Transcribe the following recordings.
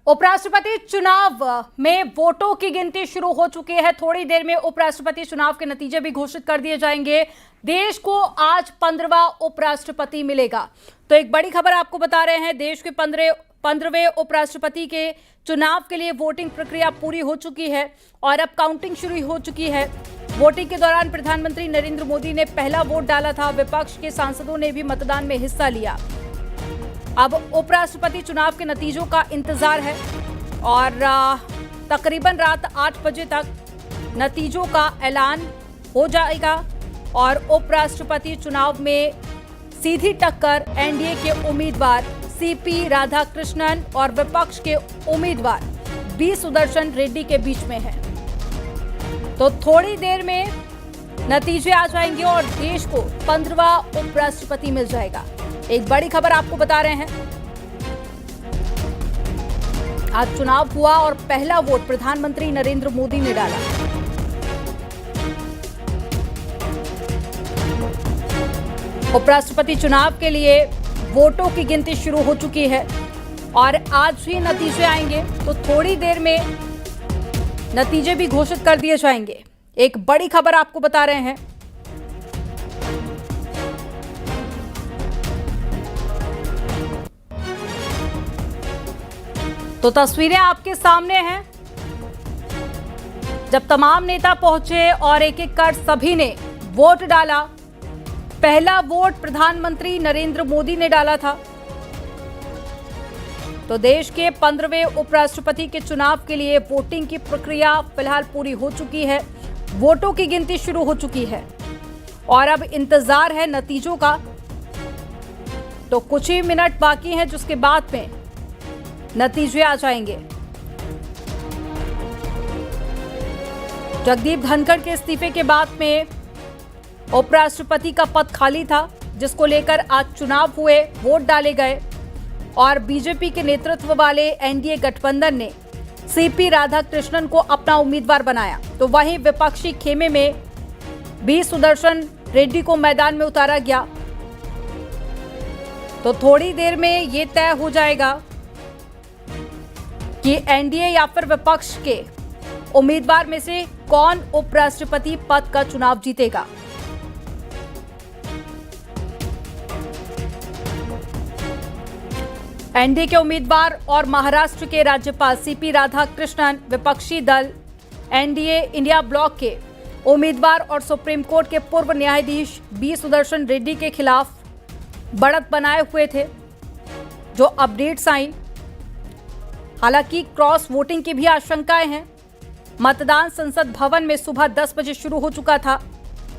उपराष्ट्रपति चुनाव में वोटों की गिनती शुरू हो चुकी है। थोड़ी देर में उपराष्ट्रपति चुनाव के नतीजे भी घोषित कर दिए जाएंगे। देश को आज 15वां उपराष्ट्रपति मिलेगा। तो एक बड़ी खबर आपको बता रहे हैं, देश के 15वें उपराष्ट्रपति के चुनाव के लिए वोटिंग प्रक्रिया पूरी हो चुकी है और अब काउंटिंग शुरू हो चुकी है। वोटिंग के दौरान प्रधानमंत्री नरेंद्र मोदी ने पहला वोट डाला था। विपक्ष के सांसदों ने भी मतदान में हिस्सा लिया। अब उपराष्ट्रपति चुनाव के नतीजों का इंतजार है और तकरीबन रात 8 बजे तक नतीजों का ऐलान हो जाएगा और उपराष्ट्रपति चुनाव में सीधी टक्कर एनडीए के उम्मीदवार सीपी राधाकृष्णन और विपक्ष के उम्मीदवार बी सुदर्शन रेड्डी के बीच में है। तो थोड़ी देर में नतीजे आ जाएंगे और देश को 15वां उपराष्ट्रपति मिल जाएगा। एक बड़ी खबर आपको बता रहे हैं, आज चुनाव हुआ और पहला वोट प्रधानमंत्री नरेंद्र मोदी ने डाला। उपराष्ट्रपति चुनाव के लिए वोटों की गिनती शुरू हो चुकी है और आज ही नतीजे आएंगे। तो थोड़ी देर में नतीजे भी घोषित कर दिए जाएंगे। एक बड़ी खबर आपको बता रहे हैं, तो तस्वीरें आपके सामने हैं। जब तमाम नेता पहुंचे और एक एक कर सभी ने वोट डाला। पहला वोट प्रधानमंत्री नरेंद्र मोदी ने डाला था। तो देश के 15वें उपराष्ट्रपति के चुनाव के लिए वोटिंग की प्रक्रिया फिलहाल पूरी हो चुकी है। वोटों की गिनती शुरू हो चुकी है और अब इंतजार है नतीजों का। तो कुछ ही मिनट बाकी हैं जिसके बाद में नतीजे आ जाएंगे। जगदीप धनखड़ के इस्तीफे के बाद में उपराष्ट्रपति का पद खाली था, जिसको लेकर आज चुनाव हुए, वोट डाले गए और बीजेपी के नेतृत्व वाले एनडीए गठबंधन ने सीपी राधाकृष्णन को अपना उम्मीदवार बनाया। तो वहीं विपक्षी खेमे में बी सुदर्शन रेड्डी को मैदान में उतारा गया। तो थोड़ी देर में ये तय हो जाएगा कि एनडीए या फिर विपक्ष के उम्मीदवार में से कौन उपराष्ट्रपति पद का चुनाव जीतेगा। एनडीए के उम्मीदवार और महाराष्ट्र के राज्यपाल सीपी राधाकृष्णन, विपक्षी दल एनडीए इंडिया ब्लॉक के उम्मीदवार और सुप्रीम कोर्ट के पूर्व न्यायाधीश बी सुदर्शन रेड्डी के खिलाफ बढ़त बनाए हुए थे। जो अपडेट्स आई, हालांकि क्रॉस वोटिंग की भी आशंकाएं हैं। मतदान संसद भवन में सुबह 10 बजे शुरू हो चुका था,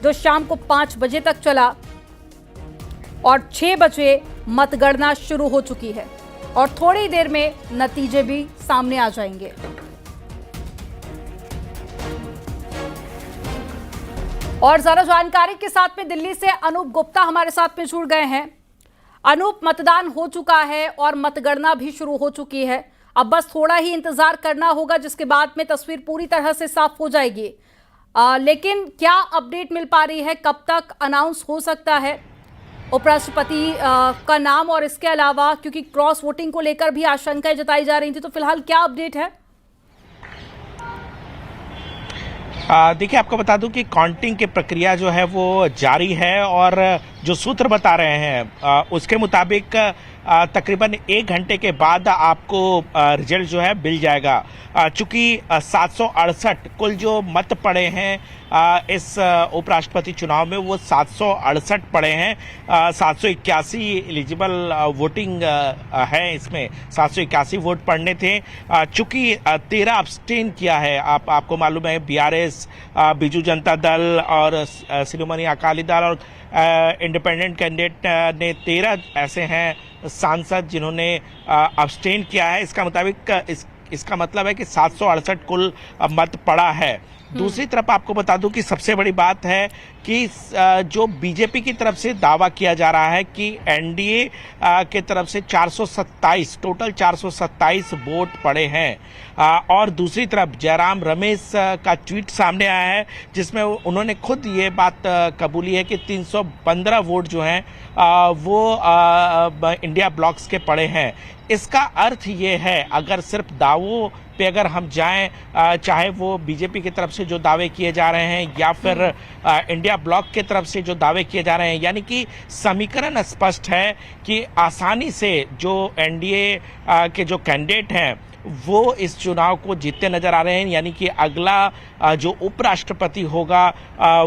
जो शाम को 5 बजे तक चला और 6 बजे मतगणना शुरू हो चुकी है और थोड़ी देर में नतीजे भी सामने आ जाएंगे। और ज्यादा जानकारी के साथ में दिल्ली से अनूप गुप्ता हमारे साथ में जुड़ गए हैं। अनूप, मतदान हो चुका है और मतगणना भी शुरू हो चुकी है। अब बस थोड़ा ही इंतजार करना होगा, जिसके बाद में तस्वीर पूरी तरह से साफ हो जाएगी। लेकिन क्या अपडेट मिल पा रही है, कब तक अनाउंस हो सकता है उपराष्ट्रपति का नाम? और इसके अलावा क्योंकि क्रॉस वोटिंग को लेकर भी आशंकाएं जताई जा रही थी, तो फिलहाल क्या अपडेट है? देखिए, आपको बता दूं कि काउंटिंग की प्रक्रिया जो है वो जारी है और जो सूत्र बता रहे हैं उसके मुताबिक तकरीबन 1 घंटे के बाद आपको रिजल्ट जो है मिल जाएगा। चूंकि 768 कुल जो मत पड़े हैं इस उपराष्ट्रपति चुनाव में, वो 768 पड़े हैं। 781 एलिजिबल वोटिंग है, इसमें 781 वोट पड़ने थे। चूंकि 13 अब्सटेन किया है, आपको मालूम है बीआरएस, बीजू जनता दल और शिरोमणि अकाली दल और इंडिपेंडेंट कैंडिडेट ने 13 ऐसे हैं सांसद जिन्होंने अब्सटेन किया है। इसका मतलब है कि 768 कुल मत पड़ा है। दूसरी तरफ आपको बता दूं कि सबसे बड़ी बात है कि जो बीजेपी की तरफ से दावा किया जा रहा है कि एनडीए के तरफ से 427 टोटल 427 वोट पड़े हैं, और दूसरी तरफ जयराम रमेश का ट्वीट सामने आया है जिसमें उन्होंने खुद ये बात कबूली है कि 315 वोट जो हैं वो इंडिया ब्लॉक्स के पड़े हैं। इसका अर्थ ये है, अगर सिर्फ दावों पे अगर हम जाएं, चाहे वो बीजेपी की तरफ से जो दावे किए जा रहे हैं या फिर इंडिया ब्लॉक की तरफ से जो दावे किए जा रहे हैं, यानी कि समीकरण स्पष्ट है कि आसानी से जो एनडीए के जो कैंडिडेट हैं वो इस चुनाव को जीतते नजर आ रहे हैं। यानी कि अगला जो उपराष्ट्रपति होगा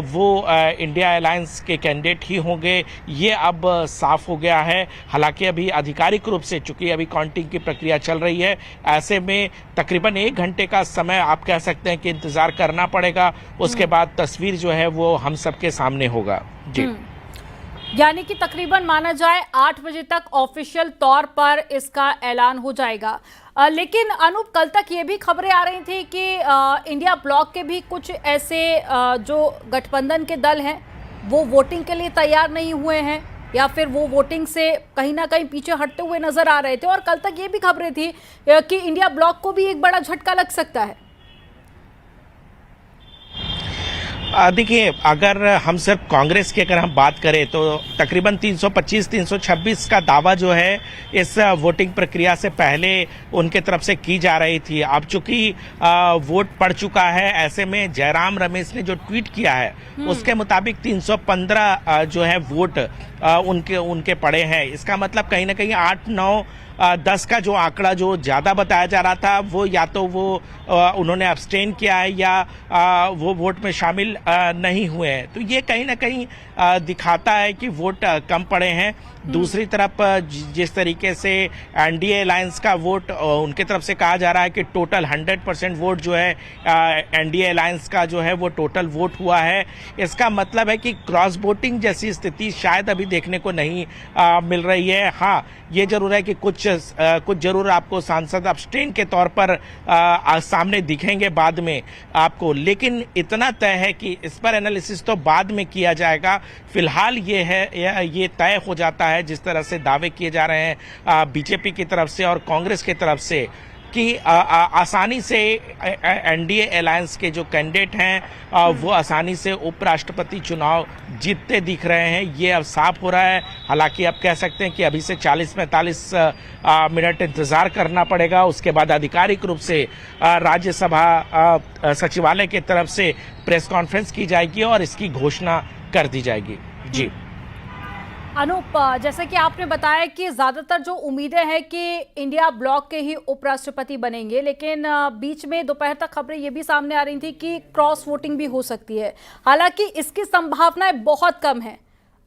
वो इंडिया अलायंस के कैंडिडेट ही होंगे, ये अब साफ हो गया है। हालांकि अभी आधिकारिक रूप से, चूंकि अभी काउंटिंग की प्रक्रिया चल रही है, ऐसे में तकरीबन 1 घंटे का समय आप कह सकते हैं कि इंतजार करना पड़ेगा। उसके बाद तस्वीर जो है वो हम सबके सामने होगा। जी, यानी कि तकरीबन माना जाए 8 बजे तक ऑफिशियल तौर पर इसका ऐलान हो जाएगा। लेकिन अनूप, कल तक ये भी खबरें आ रही थी कि इंडिया ब्लॉक के भी कुछ ऐसे जो गठबंधन के दल हैं वो वोटिंग के लिए तैयार नहीं हुए हैं, या फिर वो वोटिंग से कहीं ना कहीं पीछे हटते हुए नजर आ रहे थे। और कल तक ये भी खबरें थी कि इंडिया ब्लॉक को भी एक बड़ा झटका लग सकता है। देखिए, अगर हम सिर्फ कांग्रेस की अगर हम बात करें तो तकरीबन 325-326 का दावा जो है इस वोटिंग प्रक्रिया से पहले उनके तरफ से की जा रही थी। अब चूंकि वोट पड़ चुका है, ऐसे में जयराम रमेश ने जो ट्वीट किया है उसके मुताबिक 315 जो है वोट उनके पड़े हैं। इसका मतलब कहीं ना कहीं 8, 9, 10 का जो आंकड़ा जो ज़्यादा बताया जा रहा था वो या तो वो उन्होंने अब्सटेन किया है या वो वोट में शामिल नहीं हुए हैं। तो ये कहीं ना कहीं दिखाता है कि वोट कम पड़े हैं। दूसरी तरफ जिस तरीके से एनडीए अलायंस का वोट उनके तरफ से कहा जा रहा है कि टोटल 100% वोट जो है एनडीए अलायंस का जो है वो टोटल वोट हुआ है। इसका मतलब है कि क्रॉस वोटिंग जैसी स्थिति शायद अभी देखने को नहीं मिल रही है। हाँ, ये जरूर है कि कुछ जरूर आपको सांसद अब्सटेन के तौर पर सामने दिखेंगे बाद में आपको, लेकिन इतना तय है कि इस पर एनालिसिस तो बाद में किया जाएगा। फिलहाल ये तय हो जाता है जिस तरह से दावे किए जा रहे हैं बीजेपी की तरफ से और कांग्रेस की तरफ से कि आसानी से एनडीए अलायंस के जो कैंडिडेट हैं वो आसानी से उपराष्ट्रपति चुनाव जीतते दिख रहे हैं। ये अब साफ हो रहा है। हालांकि अब कह सकते हैं कि अभी से 40-45 मिनट इंतजार करना पड़ेगा। उसके बाद आधिकारिक रूप से राज्यसभा सचिवालय की तरफ से प्रेस कॉन्फ्रेंस की जाएगी और इसकी घोषणा कर दी जाएगी। जी अनूप, जैसे कि आपने बताया कि ज़्यादातर जो उम्मीदें हैं कि इंडिया ब्लॉक के ही उपराष्ट्रपति बनेंगे, लेकिन बीच में दोपहर तक खबरें ये भी सामने आ रही थी कि क्रॉस वोटिंग भी हो सकती है। हालांकि इसकी संभावनाएं बहुत कम है।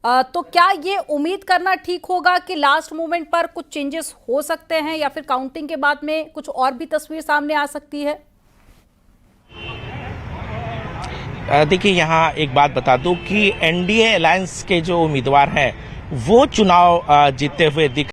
तो क्या ये उम्मीद करना ठीक होगा कि लास्ट मोमेंट पर कुछ चेंजेस हो सकते हैं, या फिर काउंटिंग के बाद में कुछ और भी तस्वीर सामने आ सकती है? देखिए, यहाँ एक बात बता दूं कि एनडीए अलायंस के जो उम्मीदवार हैं वो चुनाव जीतते हुए दिख